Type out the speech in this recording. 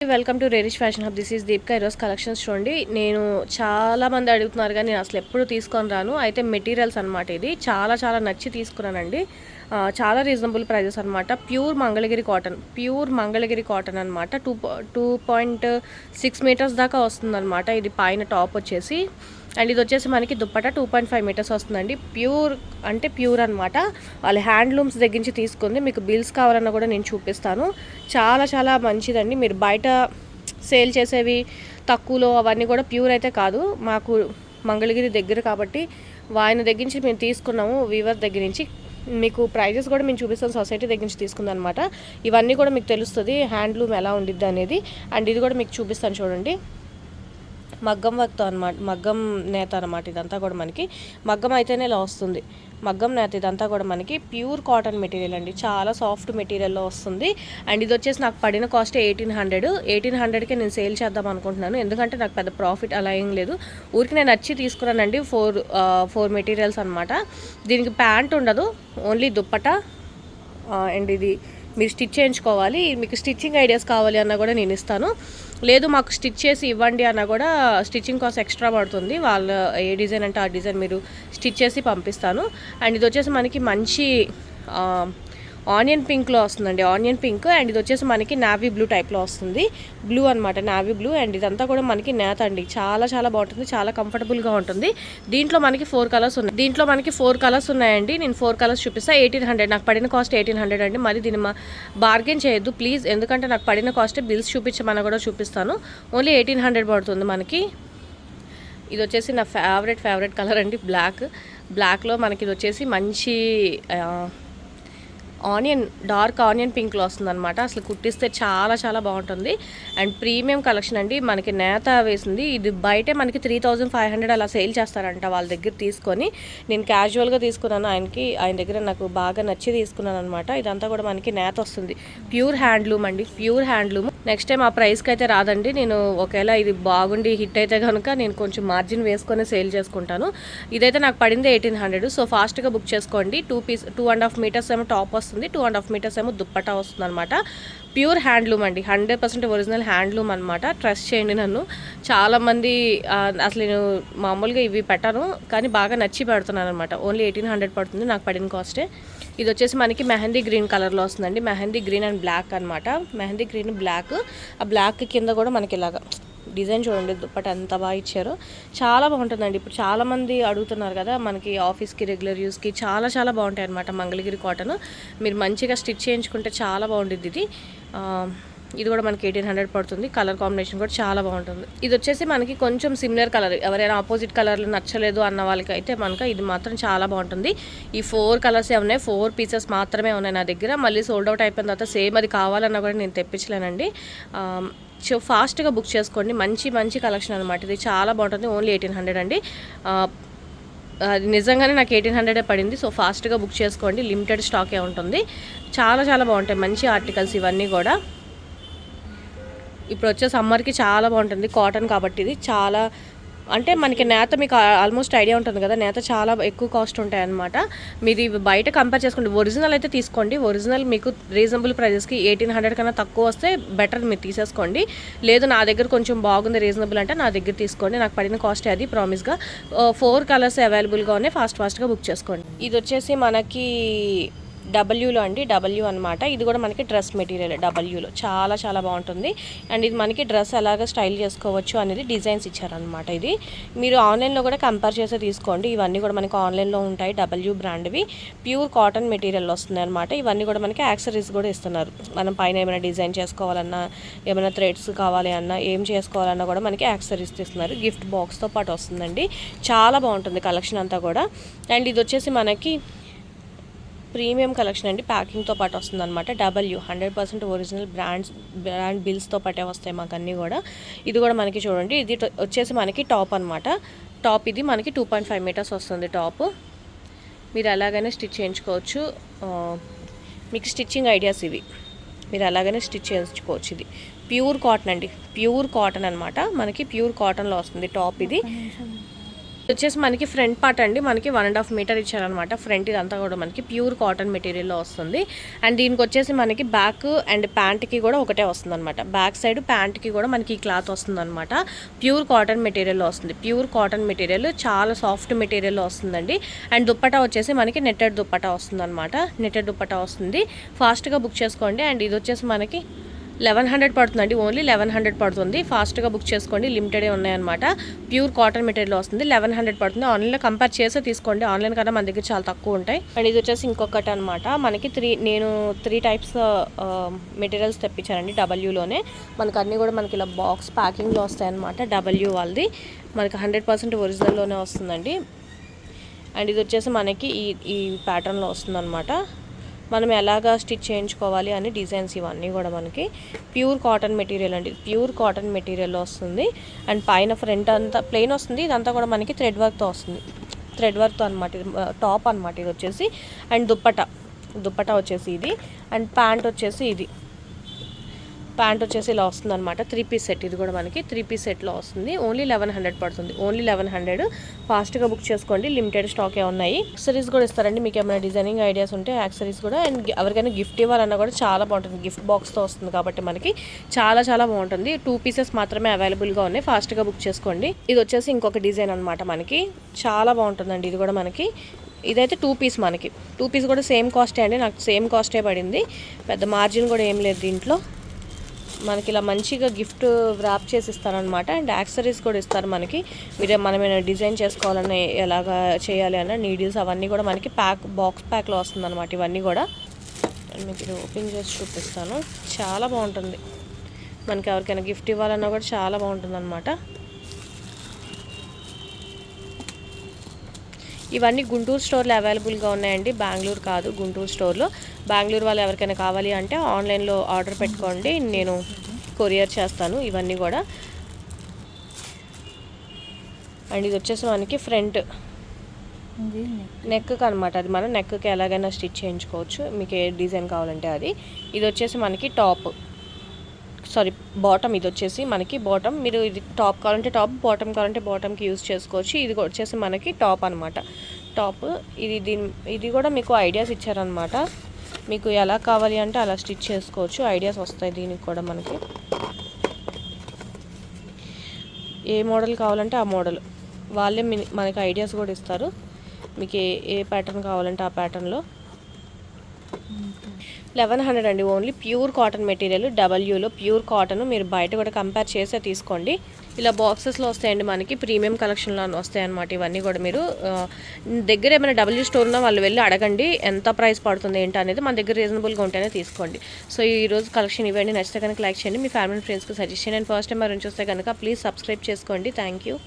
Welcome to Rerish fashion hub. This is Deepika. ఈరోజు collections చూడండి. నేను చాలా మంది అడుగుతున్నారు కానీ నేను అసలు ఎప్పుడు తీసుకొని రాను. అయితే మెటీరియల్స్ అనమాట, ఇది చాలా చాలా నచ్చి తీసుకున్నానండి. చాలా రీజనబుల్ ప్రైజెస్ అనమాట. ప్యూర్ మంగళగిరి కాటన్ అనమాట. 2.6 మీటర్స్ దాకా వస్తుందన్నమాట. ఇది పైన టాప్ వచ్చేసి, అండ్ ఇది వచ్చేసి మనకి దుప్పట 2.5 మీటర్స్ వస్తుందండి. ప్యూర్ అనమాట. వాళ్ళ హ్యాండ్లూమ్స్ దగ్గర నుంచి తీసుకుంది. మీకు బిల్స్ కావాలన్నా కూడా నేను చూపిస్తాను. చాలా చాలా మంచిదండి. మీరు బయట సేల్ చేసేవి తక్కువలో అవన్నీ కూడా ప్యూర్ అయితే కాదు. మాకు మంగళగిరి దగ్గర కాబట్టి ఆయన దగ్గర నుంచి మేము తీసుకున్నాము, వీవర్ దగ్గర నుంచి. మీకు ప్రైజెస్ కూడా మేము చూపిస్తాం. సొసైటీ దగ్గర నుంచి తీసుకుందనమాట. ఇవన్నీ కూడా మీకు తెలుస్తుంది హ్యాండ్లూమ్ ఎలా ఉండిద్ది అనేది. అండ్ ఇది కూడా మీకు చూపిస్తాను చూడండి. మగ్గం వర్క్తో అనమాట, మగ్గం నేత అనమాట. ఇదంతా కూడా మనకి మగ్గం అయితేనే ఇలా వస్తుంది. మగ్గం నేత ఇదంతా కూడా మనకి ప్యూర్ కాటన్ మెటీరియల్ అండి. చాలా సాఫ్ట్ మెటీరియల్లో వస్తుంది. అండ్ ఇది వచ్చేసి నాకు పడిన కాస్ట్ 1800కే నేను సేల్ చేద్దాం అనుకుంటున్నాను. ఎందుకంటే నాకు పెద్ద ప్రాఫిట్ అలా ఏం లేదు. ఊరికి నేను నచ్చి తీసుకున్నానండి. ఫోర్ మెటీరియల్స్ అనమాట. దీనికి ప్యాంట్ ఉండదు, ఓన్లీ దుప్పట. అండ్ ఇది మీరు స్టిచ్ చేయించుకోవాలి. మీకు స్టిచ్చింగ్ ఐడియాస్ కావాలి అన్నా కూడా నేను ఇస్తాను. లేదు మాకు స్టిచ్ చేసి ఇవ్వండి అన్నా కూడా స్టిచ్చింగ్ కాస్ట్ ఎక్స్ట్రా పడుతుంది. వాళ్ళు ఏ డిజైన్ అంటే ఆ డిజైన్ మీరు స్టిచ్ చేసి పంపిస్తాను. అండ్ ఇది వచ్చేసి మనకి మంచి ఆనియన్ పింక్లో వస్తుందండి. Onion pink. అండ్ ఇది వచ్చేసి మనకి నావీ బ్లూ టైప్లో వస్తుంది. బ్లూ అనమాట, నావీ బ్లూ. అండ్ ఇదంతా కూడా మనకి నేత అండి. చాలా చాలా బాగుంటుంది, చాలా కంఫర్టబుల్గా ఉంటుంది. దీంట్లో మనకి 4 కలర్స్ ఉన్నాయండి. నేను 4 కలర్స్ చూపిస్తాను. 1800 నాకు పడిన కాస్ట్ 1800 అండి. మరి దీన్ని బార్గెన్ చేయొద్దు ప్లీజ్, ఎందుకంటే నాకు పడిన కాస్ట్ బిల్స్ చూపించమని కూడా చూపిస్తాను. ఓన్లీ 1800 పడుతుంది మనకి. ఇది వచ్చేసి నా ఫేవరెట్ కలర్ అండి, బ్లాక్లో మనకి ఇది వచ్చేసి మంచి డార్క్ ఆనియన్ పింక్లో వస్తుందన్నమాట. అసలు కుట్టిస్తే చాలా చాలా బాగుంటుంది. అండ్ ప్రీమియం కలెక్షన్ అండి. మనకి నేత వేసింది. ఇది బయటే మనకి 3500 అలా సేల్ చేస్తారంట వాళ్ళ దగ్గర తీసుకొని. నేను క్యాజువల్గా తీసుకున్నాను. ఆయన దగ్గర నాకు బాగా నచ్చి తీసుకున్నాను అనమాట. ఇదంతా కూడా మనకి నేత వస్తుంది. ప్యూర్ హ్యాండ్లూమ్ అండి, ప్యూర్ హ్యాండ్లూమ్. నెక్స్ట్ టైం ఆ ప్రైస్కి అయితే రాదండి. నేను ఒకవేళ ఇది బాగుండి హిట్ అయితే కనుక నేను కొంచెం మార్జిన్ వేసుకొని సేల్ చేసుకుంటాను. ఇదైతే నాకు పడింది 1800. సో ఫాస్ట్గా బుక్ చేసుకోండి. 2.5 మీటర్స్ ఏమో టాప్ వస్తుంది, 2.5 మీటర్స్ ఏమో దుప్పటా వస్తుంది అనమాట. ప్యూర్ హ్యాండ్లూమ్ అండి, 100% ఒరిజినల్ హ్యాండ్లూమ్ అనమాట. ట్రస్ట్ చేయండి నన్ను. చాలామంది అసలు నేను మామూలుగా ఇవి పెట్టాను కానీ బాగా నచ్చి పెడుతున్నాను అనమాట. ఓన్లీ 1800 పడుతుంది నాకు పడిన కాస్టే. ఇది వచ్చేసి మనకి మెహందీ గ్రీన్ కలర్లో వస్తుందండి. మెహందీ గ్రీన్ అండ్ బ్లాక్ అనమాట. Mehndi green black. ఆ బ్లాక్ కింద కూడా మనకి ఇలాగా డిజైన్ చూడండి. దుప్పట ఎంత బాగా ఇచ్చారో, చాలా బాగుంటుందండి. ఇప్పుడు చాలామంది అడుగుతున్నారు కదా, మనకి ఆఫీస్కి రెగ్యులర్ యూస్కి చాలా చాలా బాగుంటాయి అనమాట మంగళగిరి కాటన్. మీరు మంచిగా స్టిచ్ చేయించుకుంటే చాలా బాగుంటుంది. ఇది కూడా మనకి 1800 పడుతుంది. కలర్ కాంబినేషన్ కూడా చాలా బాగుంటుంది. ఇది వచ్చేసి మనకి కొంచెం సిమిలర్ కలర్, ఎవరైనా ఆపోజిట్ కలర్లు నచ్చలేదు అన్న వాళ్ళకి అయితే మనకి ఇది మాత్రం చాలా బాగుంటుంది. ఈ 4 కలర్సే ఉన్నాయి, 4 పీసెస్ మాత్రమే ఉన్నాయి నా దగ్గర. మళ్ళీ సోల్డ్ అవుట్ అయిపోయిన తర్వాత సేమ్ అది కావాలన్నా కూడా నేను తెప్పించలేనండి. సో ఫాస్ట్గా బుక్ చేసుకోండి. మంచి కలెక్షన్ అనమాట. ఇది చాలా బాగుంటుంది. ఓన్లీ 1800 అండి. నిజంగానే నాకు 1800 పడింది. సో ఫాస్ట్గా బుక్ చేసుకోండి. లిమిటెడ్ స్టాకే ఉంటుంది. చాలా చాలా బాగుంటాయి మంచి ఆర్టికల్స్ ఇవన్నీ కూడా. ఇప్పుడు వచ్చే సమ్మర్కి చాలా బాగుంటుంది. కాటన్ కాబట్టి ఇది చాలా, అంటే మనకి నేత మీకు ఆల్మోస్ట్ ఐడియా ఉంటుంది కదా, నేత చాలా ఎక్కువ కాస్ట్ ఉంటాయి అనమాట. మీరు బయట కంపేర్ చేసుకోండి. ఒరిజినల్ అయితే తీసుకోండి. ఒరిజినల్ మీకు రీజనబుల్ ప్రైజెస్కి 1800 కన్నా తక్కువ వస్తే బెటర్, మీరు తీసేసుకోండి. లేదు నా దగ్గర కొంచెం బాగుంది రీజనబుల్ అంటే నా దగ్గర తీసుకోండి. నాకు పడిన కాస్ట్ అది ప్రామిస్గా. 4 కలర్స్ అవైలబుల్గా ఉన్నాయి. ఫాస్ట్గా బుక్ చేసుకోండి. ఇది వచ్చేసి మనకి డబ్ల్యూలో అండి, డబ్ల్యూ అనమాట. ఇది కూడా మనకి డ్రెస్ మెటీరియల్ డబ్ల్యూలో చాలా చాలా బాగుంటుంది. అండ్ ఇది మనకి డ్రెస్ ఎలాగ స్టైల్ చేసుకోవచ్చు అనేది డిజైన్స్ ఇచ్చారనమాట. ఇది మీరు ఆన్లైన్లో కూడా కంపేర్ చేసి తీసుకోండి. ఇవన్నీ కూడా మనకి ఆన్లైన్లో ఉంటాయి. డబ్ల్యూ బ్రాండ్వి ప్యూర్ కాటన్ మెటీరియల్ వస్తుంది అనమాట. ఇవన్నీ కూడా మనకి యాక్సరీస్ కూడా ఇస్తున్నారు. మనం పైన ఏమైనా డిజైన్ చేసుకోవాలన్నా, ఏమైనా థ్రెడ్స్ కావాలి అన్నా, ఏం చేసుకోవాలన్నా కూడా మనకి యాక్సరీస్ ఇస్తున్నారు. గిఫ్ట్ బాక్స్తో పాటు వస్తుందండి. చాలా బాగుంటుంది కలెక్షన్ అంతా కూడా. అండ్ ఇది వచ్చేసి మనకి ప్రీమియం కలెక్షన్ అండి. ప్యాకింగ్తో పాటు వస్తుంది అనమాట. డబ్ల్యూ 100% ఒరిజినల్ బ్రాండ్ బిల్స్తో పాటే వస్తాయి మాకు అన్నీ కూడా. ఇది కూడా మనకి చూడండి. ఇది వచ్చేసి మనకి టాప్ అనమాట. టాప్ ఇది మనకి 2.5 మీటర్స్ వస్తుంది టాప్. మీరు ఎలాగైనా స్టిచ్ చేయించుకోవచ్చు. మీకు స్టిచ్చింగ్ ఐడియాస్ ఇవి, మీరు ఎలాగైనా స్టిచ్ చేయించుకోవచ్చు. ఇది ప్యూర్ కాటన్ అండి, ప్యూర్ కాటన్ అనమాట. మనకి ప్యూర్ కాటన్లో వస్తుంది టాప్. ఇది వచ్చేసి మనకి ఫ్రంట్ పార్ట్ అండి, మనకి 1.5 మీటర్ ఇచ్చారనమాట. ఫ్రంట్ ఇదంతా కూడా మనకి ప్యూర్ కాటన్ మెటీరియల్లో వస్తుంది. అండ్ దీనికి వచ్చేసి మనకి బ్యాక్ అండ్ ప్యాంట్కి కూడా ఒకటే వస్తుంది అనమాట. బ్యాక్ సైడ్ ప్యాంట్కి కూడా మనకి ఈ క్లాత్ వస్తుంది అనమాట. ప్యూర్ కాటన్ మెటీరియల్లో వస్తుంది. ప్యూర్ కాటన్ మెటీరియల్ చాలా సాఫ్ట్ మెటీరియల్లో వస్తుందండి. అండ్ దుప్పటా వచ్చేసి మనకి నెట్టెడ్ దుప్పటా వస్తుంది అనమాట. నెట్టెడ్ దుప్పటా వస్తుంది. ఫాస్ట్గా బుక్ చేసుకోండి. అండ్ ఇది వచ్చేసి మనకి 1100 పడుతుందండి. ఓన్లీ 1100 పడుతుంది. ఫాస్ట్గా బుక్ చేసుకోండి. లిమిటెడే ఉన్నాయన్నమాట. ప్యూర్ కాటన్ మెటీరియల్ వస్తుంది. 1100 పడుతుంది. ఆన్లైన్లో కంపేర్ చేసి తీసుకోండి. ఆన్లైన్ కన్నా మన దగ్గర చాలా తక్కువ ఉంటాయి. అండ్ ఇది వచ్చేసి ఇంకొకటి అనమాట. మనకి నేను 3 టైప్స్ మెటీరియల్స్ తెప్పించానండి డబ్ల్యూలోనే. మనకు అన్నీ కూడా మనకి ఇలా బాక్స్ ప్యాకింగ్లో వస్తాయన్నమాట. డబ్ల్యూ వాళ్ళది మనకి 100% ఒరిజినల్లోనే వస్తుందండి. అండ్ ఇది వచ్చేసి మనకి ఈ ప్యాటర్న్లో వస్తుందన్నమాట. మనం ఎలాగా స్టిచ్ చేయించుకోవాలి అని డిజైన్స్ ఇవన్నీ కూడా మనకి ప్యూర్ కాటన్ మెటీరియల్ అండి. ప్యూర్ కాటన్ మెటీరియల్లో వస్తుంది. అండ్ పైన ఫ్రంట్ అంతా ప్లెయిన్ వస్తుంది. ఇదంతా కూడా మనకి థ్రెడ్ వర్క్తో వస్తుంది. థ్రెడ్ వర్క్తో అనమాట. ఇది టాప్ అనమాట ఇది వచ్చేసి. అండ్ దుప్పటా వచ్చేసి ఇది. అండ్ ప్యాంట్ వచ్చేసి ఇది. ప్యాంట్ వచ్చేసి ఇలా వస్తుంది అనమాట. 3 పీస్ సెట్. ఇది కూడా మనకి 3 పీస్ సెట్లో వస్తుంది. ఓన్లీ 1100 పడుతుంది. ఓన్లీ 1100. ఫాస్ట్గా బుక్ చేసుకోండి. లిమిటెడ్ స్టాకే ఉన్నాయి. యాక్సరీస్ కూడా ఇస్తారండి. మీకు ఏమైనా డిజైనింగ్ ఐడియాస్ ఉంటే యాక్సరీస్ కూడా. అండ్ ఎవరికైనా గిఫ్ట్ ఇవ్వాలన్నా కూడా చాలా బాగుంటుంది. గిఫ్ట్ బాక్స్తో వస్తుంది కాబట్టి మనకి చాలా చాలా బాగుంటుంది. 2 పీసెస్ మాత్రమే అవైలబుల్గా ఉన్నాయి. ఫాస్ట్గా బుక్ చేసుకోండి. ఇది వచ్చేసి ఇంకొక డిజైన్ అనమాట. మనకి చాలా బాగుంటుందండి. ఇది కూడా మనకి ఇదైతే 2 పీస్. మనకి 2 పీస్ కూడా సేమ్ కాస్టే అండి. నాకు సేమ్ కాస్టే పడింది. పెద్ద మార్జిన్ కూడా ఏం లేదు దీంట్లో. మనకి ఇలా మంచిగా గిఫ్ట్ ర్యాప్ చేసి ఇస్తారనమాట. అండ్ యాక్సరీస్ కూడా ఇస్తారు మనకి. మనమైనా డిజైన్ చేసుకోవాలన్నా ఎలాగా చేయాలి అన్న నీడిల్స్ అవన్నీ కూడా మనకి బాక్స్ ప్యాక్లో వస్తుంది అనమాట. ఇవన్నీ కూడా మీకు ఇది ఓపెన్ చేసి చూపిస్తాను. చాలా బాగుంటుంది. మనకి ఎవరికైనా గిఫ్ట్ ఇవ్వాలన్నా కూడా చాలా బాగుంటుంది అనమాట. ఇవన్నీ గుంటూరు స్టోర్లో అవైలబుల్గా ఉన్నాయండి. బెంగళూరు కాదు, గుంటూరు స్టోర్లో. బెంగళూరు వాళ్ళు ఎవరికైనా కావాలి అంటే ఆన్లైన్లో ఆర్డర్ పెట్టుకోండి. నేను కొరియర్ చేస్తాను ఇవన్నీ కూడా. అండ్ ఇది వచ్చేసి మనకి ఫ్రంట్ నెక్కి అనమాట. అది మనం నెక్కి ఎలాగైనా స్టిచ్ చేయించుకోవచ్చు. మీకు ఏ డిజైన్ కావాలంటే అది. ఇది వచ్చేసి మనకి బాటమ్. ఇది వచ్చేసి మనకి బాటమ్. మీరు ఇది టాప్ కావాలంటే టాప్, బాటమ్ కావాలంటే బాటమ్కి యూజ్ చేసుకోవచ్చు. ఇది వచ్చేసి మనకి టాప్ అనమాట. టాప్ ఇది కూడా మీకు ఐడియాస్ ఇచ్చారనమాట. మీకు ఎలా కావాలి అంటే అలా స్టిచ్ చేసుకోవచ్చు. ఐడియాస్ వస్తాయి దీనికి కూడా మనకి. ఏ మోడల్ కావాలంటే ఆ మోడల్ వాళ్ళే మనకి ఐడియాస్ కూడా ఇస్తారు. మీకు ఏ ప్యాటర్న్ కావాలంటే ఆ ప్యాటర్న్లో. 1100 అండి. Only pure cotton material. డబ్ల్యూలో ప్యూర్ కాటన్. మీరు బయట కూడా కంపేర్ చేసే తీసుకోండి. ఇలా బాక్సెస్లో వస్తాయండి మనకి. ప్రీమియం కలెక్షన్లో వస్తాయి అన్నమాట. ఇవన్నీ కూడా మీరు దగ్గర ఏమైనా డబ్ల్యూ స్టోర్ ఉన్నా వాళ్ళు వెళ్ళి అడగండి ఎంత ప్రైస్ పడుతుంది ఏంటి అనేది. మన దగ్గర రీజనబుల్గా ఉంటేనే తీసుకోండి. సో ఈరోజు కలెక్షన్ ఇవ్వండి. నచ్చితే కనుక లైక్ చేయండి. మీ ఫ్యామిలీ ఫ్రెండ్స్కి సజెస్ట్ చేయండి. అండ్ ఫస్ట్ టైం ఎవరైనా చూస్తే కనుక ప్లీజ్ సబ్స్క్రైబ్ చేసుకోండి. Thank you.